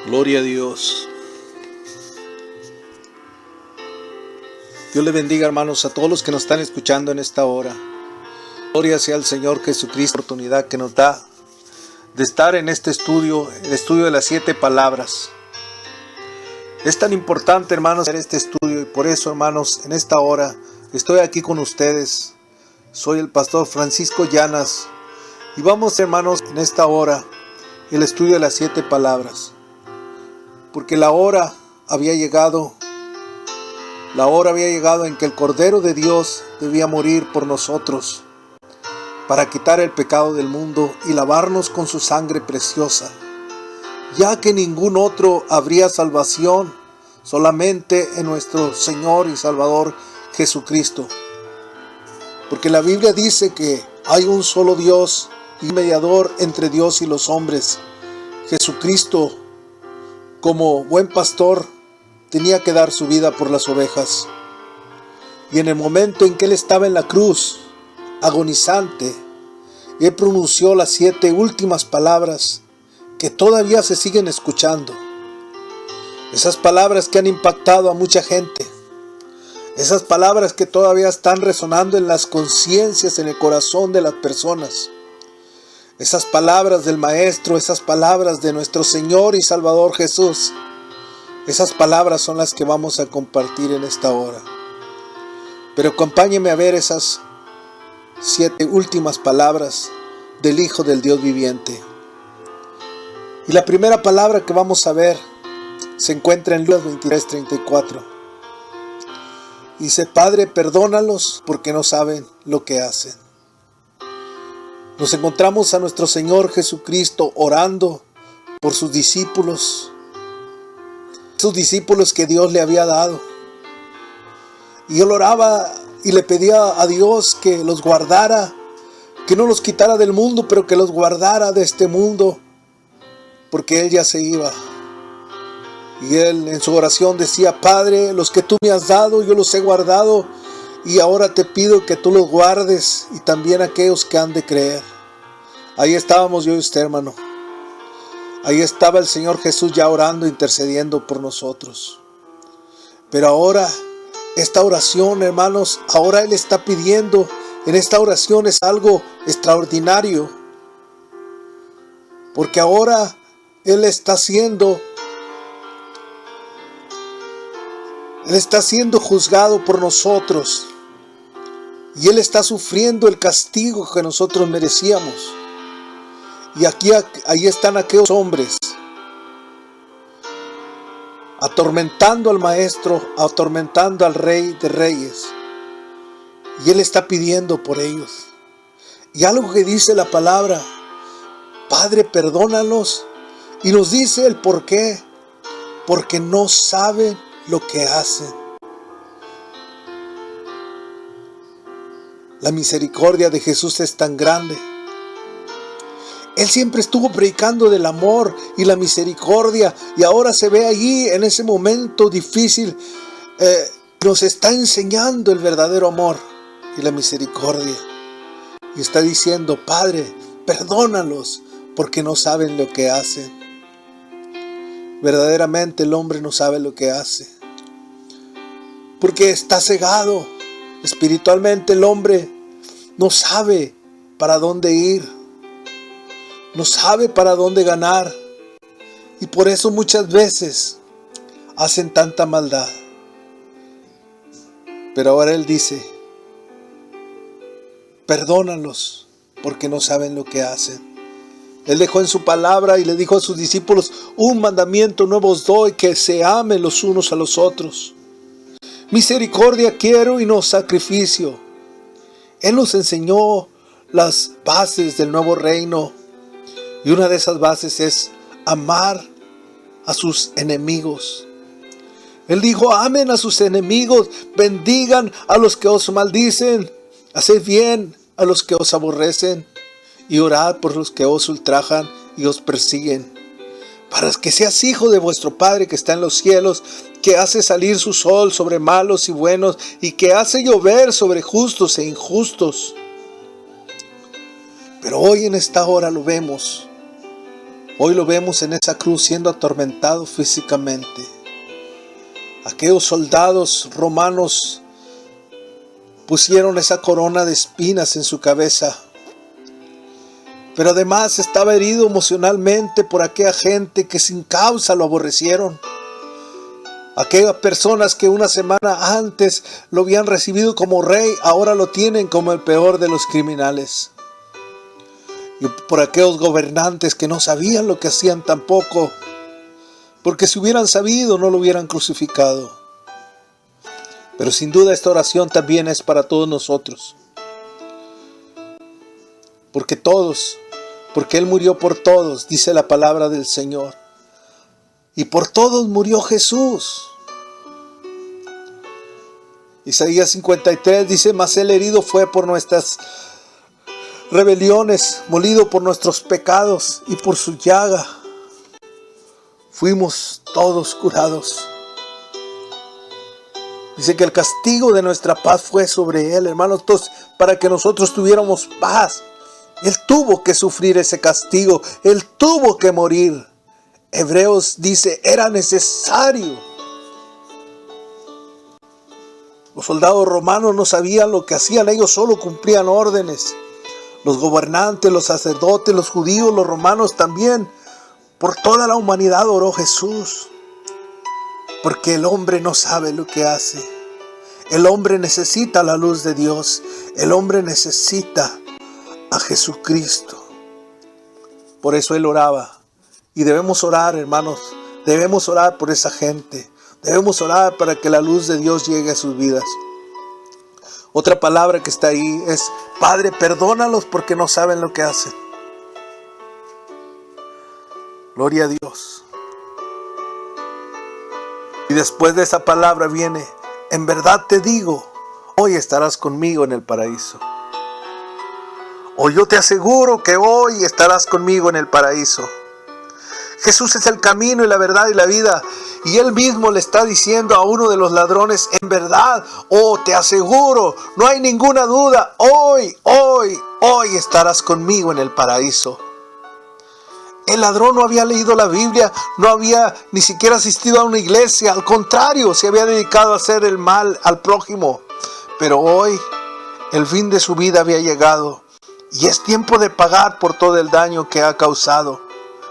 Gloria a Dios. Dios le bendiga, hermanos, a todos los que nos están escuchando en esta hora. Gloria sea al Señor Jesucristo, la oportunidad que nos da de estar en este estudio, el estudio de las 7 palabras. Es tan importante, hermanos, hacer este estudio, y por eso, hermanos, en esta hora estoy aquí con ustedes. Soy el pastor Francisco Llanas y vamos, hermanos, en esta hora el estudio de las 7 palabras. Porque la hora había llegado en que el Cordero de Dios debía morir por nosotros, para quitar el pecado del mundo y lavarnos con su sangre preciosa, ya que ningún otro habría salvación, solamente en nuestro Señor y Salvador Jesucristo. Porque la Biblia dice que hay un solo Dios y mediador entre Dios y los hombres, Jesucristo. Como buen pastor, tenía que dar su vida por las ovejas. Y en el momento en que Él estaba en la cruz, agonizante, Él pronunció las 7 últimas palabras que todavía se siguen escuchando. Esas palabras que han impactado a mucha gente. Esas palabras que todavía están resonando en las conciencias, en el corazón de las personas. Esas palabras del Maestro, esas palabras de nuestro Señor y Salvador Jesús. Esas palabras son las que vamos a compartir en esta hora. Pero acompáñeme a ver esas 7 últimas palabras del Hijo del Dios viviente. Y la primera palabra que vamos a ver se encuentra en Lucas 23:34. Dice: Padre, perdónalos porque no saben lo que hacen. Nos encontramos a nuestro Señor Jesucristo orando por sus discípulos que Dios le había dado. Y Él oraba y le pedía a Dios que los guardara, que no los quitara del mundo, pero que los guardara de este mundo, porque Él ya se iba. Y Él en su oración decía: Padre, los que tú me has dado, yo los he guardado, y ahora te pido que tú los guardes, y también aquellos que han de creer. Ahí estábamos yo y usted, hermano. Ahí estaba el Señor Jesús ya orando, intercediendo por nosotros. Pero ahora, esta oración, hermanos, ahora Él está pidiendo, en esta oración es algo extraordinario. Porque ahora Él está siendo juzgado por nosotros. Y Él está sufriendo el castigo que nosotros merecíamos. Y ahí están aquellos hombres atormentando al Maestro, atormentando al Rey de Reyes. Y Él está pidiendo por ellos. Y algo que dice la palabra: Padre, perdónalos. Y nos dice el por qué. Porque no saben lo que hacen. La misericordia de Jesús es tan grande. Él siempre estuvo predicando del amor y la misericordia, y ahora se ve allí en ese momento difícil, nos está enseñando el verdadero amor y la misericordia. Y está diciendo: Padre, perdónalos porque no saben lo que hacen. Verdaderamente el hombre no sabe lo que hace, porque está cegado. Espiritualmente el hombre no sabe para dónde ir. No sabe para dónde ganar. Y por eso muchas veces hacen tanta maldad. Pero ahora Él dice: perdónalos porque no saben lo que hacen. Él dejó en su palabra y le dijo a sus discípulos: un mandamiento nuevo os doy, que se amen los unos a los otros. Misericordia quiero y no sacrificio. Él nos enseñó las bases del nuevo reino. Y una de esas bases es amar a sus enemigos. Él dijo: amen a sus enemigos, bendigan a los que os maldicen, haced bien a los que os aborrecen, y orad por los que os ultrajan y os persiguen, para que seas hijo de vuestro Padre que está en los cielos, que hace salir su sol sobre malos y buenos, y que hace llover sobre justos e injustos. Pero hoy en esta hora lo vemos. Hoy lo vemos en esa cruz siendo atormentado físicamente. Aquellos soldados romanos pusieron esa corona de espinas en su cabeza. Pero además estaba herido emocionalmente por aquella gente que sin causa lo aborrecieron. Aquellas personas que una semana antes lo habían recibido como rey, ahora lo tienen como el peor de los criminales. Y por aquellos gobernantes que no sabían lo que hacían tampoco, porque si hubieran sabido no lo hubieran crucificado. Pero sin duda esta oración también es para todos nosotros. Porque Él murió por todos, dice la palabra del Señor. Y por todos murió Jesús. Isaías 53 dice: mas Él herido fue por nuestras rebeliones, molido por nuestros pecados, y por su llaga fuimos todos curados. Dice que el castigo de nuestra paz fue sobre Él, hermanos, entonces, para que nosotros tuviéramos paz. Él tuvo que sufrir ese castigo, Él tuvo que morir. Hebreos dice, era necesario. Los soldados romanos no sabían lo que hacían, ellos solo cumplían órdenes. Los gobernantes, los sacerdotes, los judíos, los romanos también. Por toda la humanidad oró Jesús. Porque el hombre no sabe lo que hace. El hombre necesita la luz de Dios. El hombre necesita a Jesucristo. Por eso Él oraba. Y debemos orar, hermanos. Debemos orar por esa gente. Debemos orar para que la luz de Dios llegue a sus vidas. Otra palabra que está ahí es: Padre, perdónalos porque no saben lo que hacen. Gloria a Dios. Y después de esa palabra viene: en verdad te digo, hoy estarás conmigo en el paraíso. O yo te aseguro que hoy estarás conmigo en el paraíso. Jesús es el camino y la verdad y la vida. Y Él mismo le está diciendo a uno de los ladrones: en verdad, te aseguro, no hay ninguna duda, hoy estarás conmigo en el paraíso. El ladrón no había leído la Biblia, no había ni siquiera asistido a una iglesia, al contrario, se había dedicado a hacer el mal al prójimo. Pero hoy el fin de su vida había llegado y es tiempo de pagar por todo el daño que ha causado.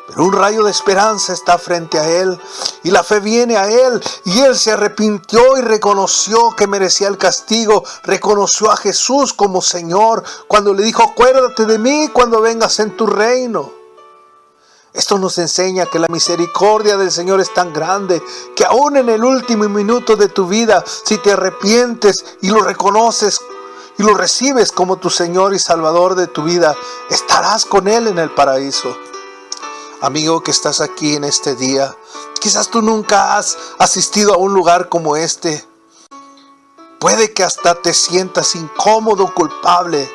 Pero un rayo de esperanza está frente a él y la fe viene a él, y él se arrepintió y reconoció que merecía el castigo. Reconoció a Jesús como Señor cuando le dijo: acuérdate de mí cuando vengas en tu reino. Esto nos enseña que la misericordia del Señor es tan grande que aún en el último minuto de tu vida, si te arrepientes y lo reconoces y lo recibes como tu Señor y Salvador de tu vida, estarás con Él en el paraíso. Amigo que estás aquí en este día, quizás tú nunca has asistido a un lugar como este. Puede que hasta te sientas incómodo, culpable.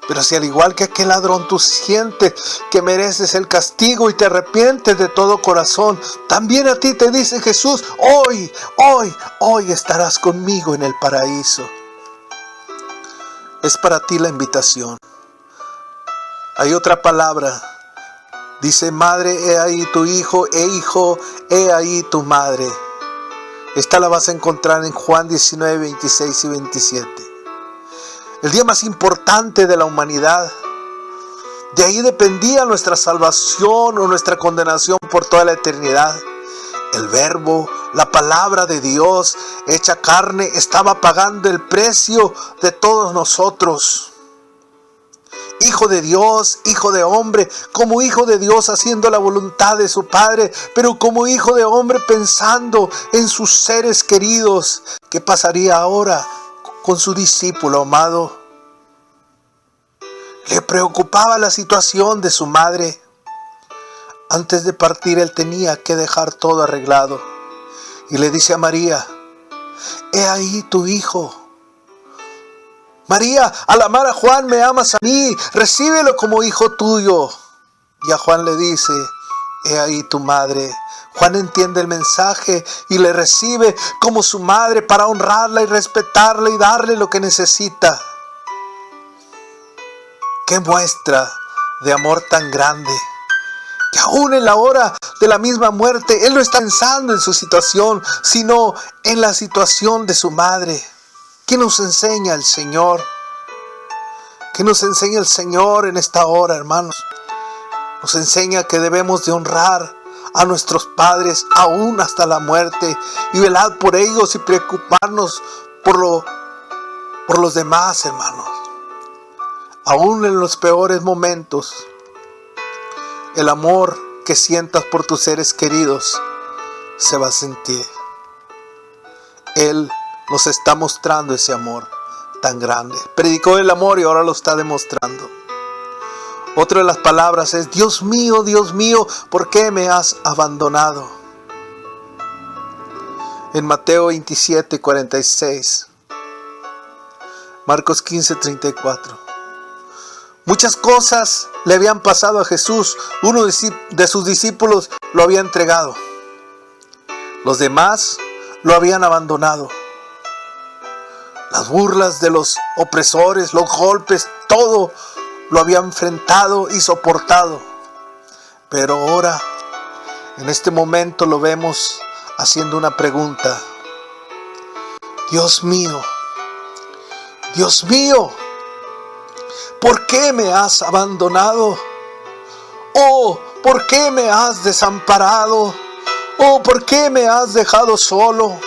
Pero si al igual que aquel ladrón tú sientes que mereces el castigo y te arrepientes de todo corazón, también a ti te dice Jesús: hoy estarás conmigo en el paraíso. Es para ti la invitación. Hay otra palabra. Dice: madre, he ahí tu hijo, hijo, he ahí tu madre. Esta la vas a encontrar en Juan 19, 26 y 27. El día más importante de la humanidad. De ahí dependía nuestra salvación o nuestra condenación por toda la eternidad. El Verbo, la palabra de Dios hecha carne, estaba pagando el precio de todos nosotros. Hijo de Dios, hijo de hombre, como hijo de Dios haciendo la voluntad de su Padre, pero como hijo de hombre pensando en sus seres queridos. ¿Qué pasaría ahora con su discípulo amado? Le preocupaba la situación de su madre. Antes de partir él tenía que dejar todo arreglado. Y le dice a María: he ahí tu hijo. María, al amar a Juan me amas a mí, recíbelo como hijo tuyo. Y a Juan le dice: he ahí tu madre. Juan entiende el mensaje y le recibe como su madre para honrarla y respetarla y darle lo que necesita. ¡Qué muestra de amor tan grande! que aún en la hora de la misma muerte, Él no está pensando en su situación, sino en la situación de su madre. ¿Qué nos enseña el Señor? ¿Qué nos enseña el Señor en esta hora, hermanos? Nos enseña que debemos de honrar a nuestros padres aún hasta la muerte y velar por ellos y preocuparnos por los demás, hermanos. Aún en los peores momentos, el amor que sientas por tus seres queridos se va a sentir. Él nos está mostrando ese amor tan grande. Predicó el amor y ahora lo está demostrando. Otra de las palabras es: Dios mío, ¿por qué me has abandonado? En Mateo 27:46, Marcos 15:34. Muchas cosas le habían pasado a Jesús. Uno de sus discípulos lo había entregado. Los demás lo habían abandonado. Las burlas de los opresores, los golpes, todo lo había enfrentado y soportado. Pero ahora, en este momento, lo vemos haciendo una pregunta: Dios mío, ¿por qué me has abandonado? Oh, ¿por qué me has desamparado? Oh, ¿por qué me has dejado solo?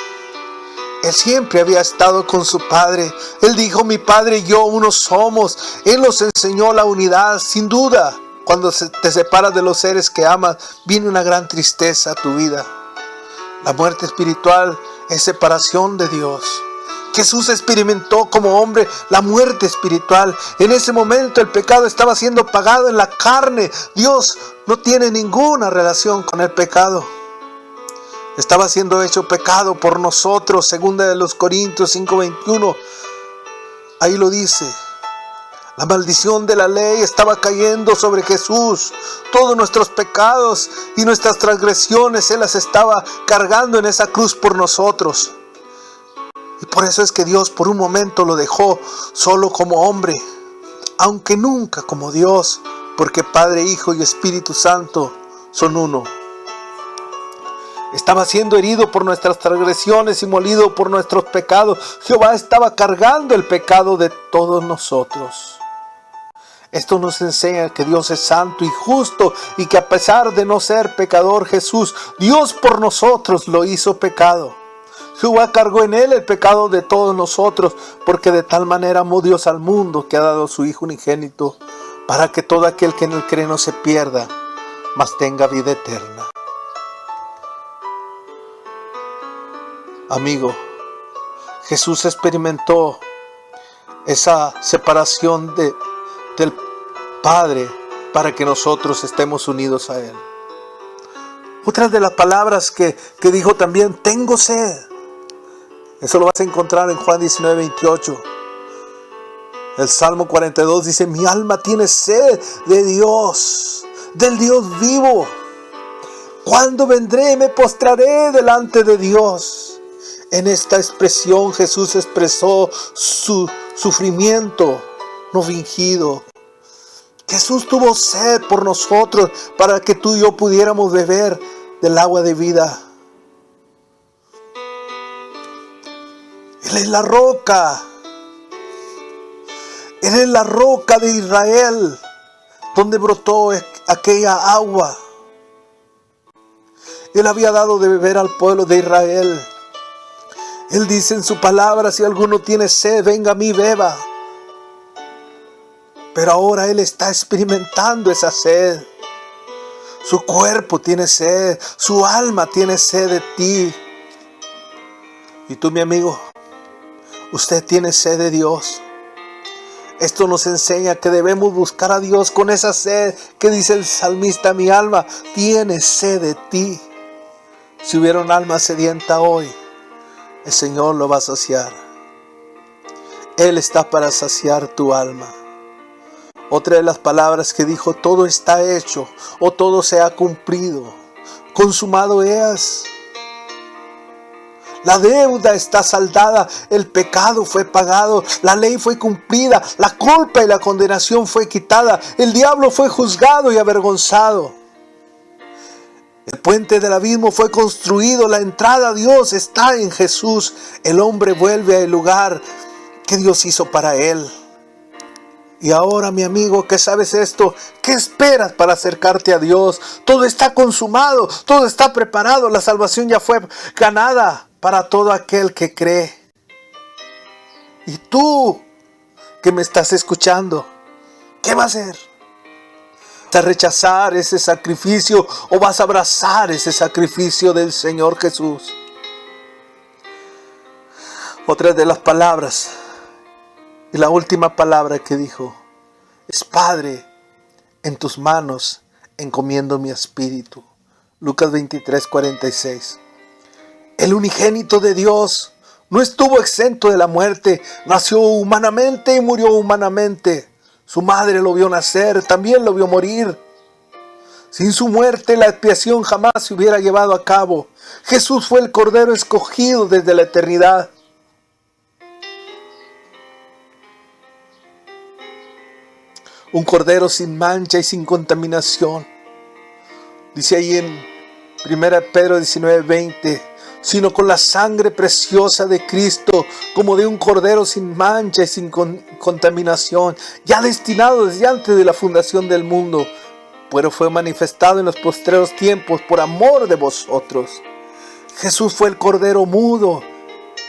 Él siempre había estado con su Padre. Él dijo: mi Padre y yo uno somos. Él nos enseñó la unidad. Sin duda, cuando te separas de los seres que amas, viene una gran tristeza a tu vida. La muerte espiritual es separación de Dios. Jesús experimentó como hombre la muerte espiritual. En ese momento el pecado estaba siendo pagado en la carne. Dios no tiene ninguna relación con el pecado. Estaba siendo hecho pecado por nosotros. Segunda de los Corintios 5:21. Ahí lo dice. La maldición de la ley estaba cayendo sobre Jesús. Todos nuestros pecados y nuestras transgresiones Él las estaba cargando en esa cruz por nosotros. Y por eso es que Dios por un momento lo dejó solo como hombre, aunque nunca como Dios, porque Padre, Hijo y Espíritu Santo son uno. Estaba siendo herido por nuestras transgresiones y molido por nuestros pecados. Jehová estaba cargando el pecado de todos nosotros. Esto nos enseña que Dios es santo y justo y que a pesar de no ser pecador, Jesús, Dios por nosotros lo hizo pecado. Jehová cargó en Él el pecado de todos nosotros, porque de tal manera amó Dios al mundo que ha dado a su Hijo unigénito, para que todo aquel que en Él cree no se pierda, mas tenga vida eterna. Amigo, Jesús experimentó esa separación del Padre para que nosotros estemos unidos a Él. Otra de las palabras que dijo también: tengo sed. Eso lo vas a encontrar en Juan 19:28. El Salmo 42 dice: mi alma tiene sed de Dios, del Dios vivo. ¿Cuándo vendré y me postraré delante de Dios? En esta expresión Jesús expresó su sufrimiento no fingido. Jesús tuvo sed por nosotros para que tú y yo pudiéramos beber del agua de vida. Él es la roca. Él es la roca de Israel, donde brotó aquella agua. Él había dado de beber al pueblo de Israel. Él dice en su palabra: si alguno tiene sed, venga a mí, beba. Pero ahora Él está experimentando esa sed. Su cuerpo tiene sed, su alma tiene sed de ti. Y tú, mi amigo, usted tiene sed de Dios. Esto nos enseña que debemos buscar a Dios con esa sed que dice el salmista: mi alma tiene sed de ti. Si hubiera un alma sedienta hoy, el Señor lo va a saciar. Él está para saciar tu alma. Otra de las palabras que dijo: todo está hecho, o todo se ha cumplido, consumado es. La deuda está saldada, el pecado fue pagado, la ley fue cumplida, la culpa y la condenación fue quitada, el diablo fue juzgado y avergonzado. puente del abismo fue construido, la entrada a Dios está en Jesús. El hombre vuelve al lugar que Dios hizo para él. Y ahora, mi amigo, que sabes esto, ¿qué esperas para acercarte a Dios? Todo está consumado, todo está preparado, la salvación ya fue ganada para todo aquel que cree. Y tú, que me estás escuchando, ¿qué vas a hacer? ¿Vas a rechazar ese sacrificio o vas a abrazar ese sacrificio del Señor Jesús? Otra de las palabras, y la última palabra que dijo, es: Padre, en tus manos encomiendo mi espíritu. Lucas 23:46. El unigénito de Dios no estuvo exento de la muerte. Nació humanamente y murió humanamente. Su madre lo vio nacer, también lo vio morir. Sin su muerte la expiación jamás se hubiera llevado a cabo. Jesús fue el Cordero escogido desde la eternidad. Un cordero sin mancha y sin contaminación. Dice ahí en 1 Pedro 19:20, sino con la sangre preciosa de Cristo, como de un cordero sin mancha y sin contaminación, ya destinado desde antes de la fundación del mundo, pero fue manifestado en los postreros tiempos por amor de vosotros. Jesús fue el cordero mudo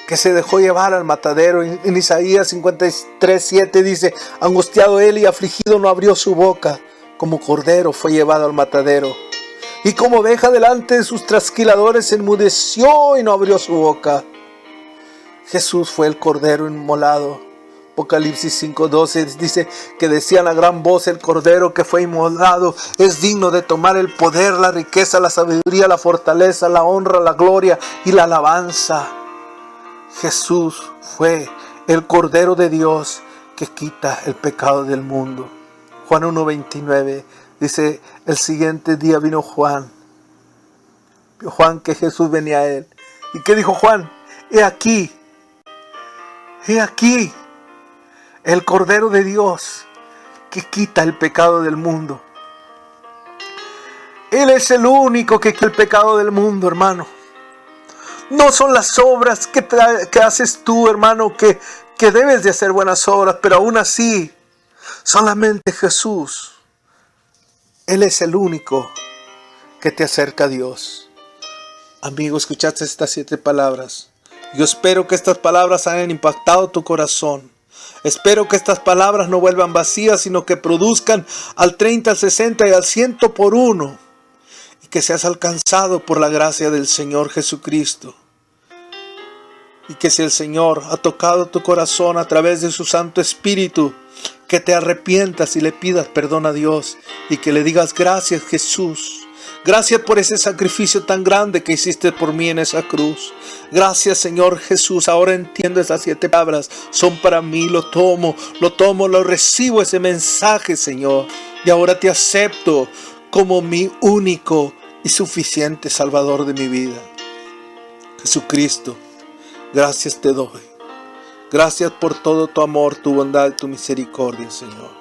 que se dejó llevar al matadero. En Isaías 53:7 dice: angustiado él y afligido no abrió su boca, como cordero fue llevado al matadero, y como oveja delante de sus trasquiladores enmudeció y no abrió su boca. Jesús fue el cordero inmolado. Apocalipsis 5:12 dice que decían a gran voz: el cordero que fue inmolado es digno de tomar el poder, la riqueza, la sabiduría, la fortaleza, la honra, la gloria y la alabanza. Jesús fue el Cordero de Dios que quita el pecado del mundo. Juan 1:29 dice: el siguiente día vino Juan. Vio Juan que Jesús venía a él. ¿Y qué dijo Juan? He aquí el Cordero de Dios que quita el pecado del mundo. Él es el único que quita el pecado del mundo, hermano. No son las obras que haces tú, hermano, que debes de hacer buenas obras, pero aún así, solamente Jesús, Él es el único que te acerca a Dios. Amigo, escuchaste estas 7 palabras. Yo espero que estas palabras hayan impactado tu corazón. Espero que estas palabras no vuelvan vacías, sino que produzcan al 30, al 60 y al 100 por uno. Y que seas alcanzado por la gracia del Señor Jesucristo. Y que si el Señor ha tocado tu corazón a través de su Santo Espíritu, que te arrepientas y le pidas perdón a Dios. Y que le digas: gracias, Jesús. Gracias por ese sacrificio tan grande que hiciste por mí en esa cruz. Gracias, Señor Jesús. Ahora entiendo esas 7 palabras. Son para mí. Lo tomo, lo recibo ese mensaje, Señor. Y ahora te acepto como mi único y suficiente Salvador de mi vida. Jesucristo, gracias te doy. Gracias por todo tu amor, tu bondad, tu misericordia, Señor.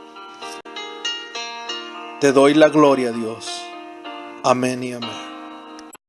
Te doy la gloria, Dios. Amén y amén.